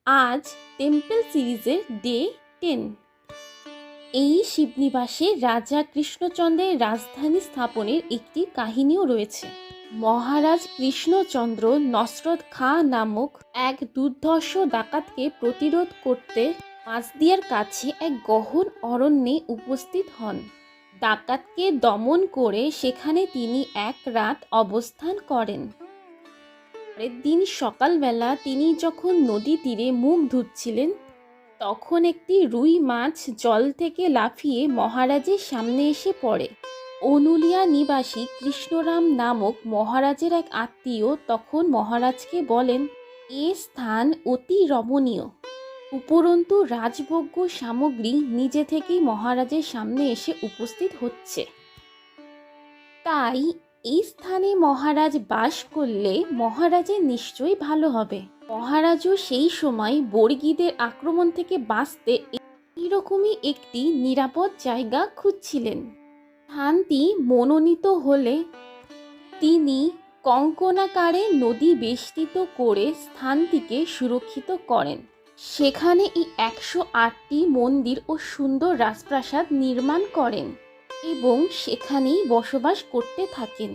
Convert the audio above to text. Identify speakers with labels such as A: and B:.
A: আজ টেম্পল সিরিজের ডে 10। এই শিবনিবাসে রাজা কৃষ্ণচন্দ্রের রাজধানী স্থাপনের একটি কাহিনীও রয়েছে। মহারাজ কৃষ্ণচন্দ্র নসরত খাঁ নামক এক দুর্ধর্ষ ডাকাতকে প্রতিরোধ করতে মাঝদিয়ার কাছে এক গহন অরণ্যে উপস্থিত হন। ডাকাতকে দমন করে সেখানে তিনি এক রাত অবস্থান করেন। পরের দিন সকালবেলা তিনি যখন নদী তীরে মুখ ধুচ্ছিলেন, তখন একটি রুই মাছ জল থেকে লাফিয়ে মহারাজের সামনে এসে পড়ে। অনুলিয়া নিবাসী কৃষ্ণরাম নামক মহারাজের এক আত্মীয় তখন মহারাজকে বলেন, এ স্থান অতি রমণীয়, উপরন্তু রাজভোগ্য সামগ্রী নিজে থেকেই মহারাজের সামনে এসে উপস্থিত হচ্ছে, তাই এই স্থানে মহারাজ বাস করলে মহারাজের নিশ্চয়ই ভালো হবে। মহারাজও সেই সময় বর্গীদের আক্রমণ থেকে বাঁচতে এইরকমই একটি নিরাপদ জায়গা খুঁজছিলেন। স্থানটি মনোনীত হলে তিনি কঙ্কণাকারে নদী বেষ্টিত করে স্থানটিকে সুরক্ষিত করেন। সেখানে এই 108টি মন্দির ও সুন্দর রাজপ্রাসাদ নির্মাণ করেন এবং সেখানেই বসবাস করতে থাকেন।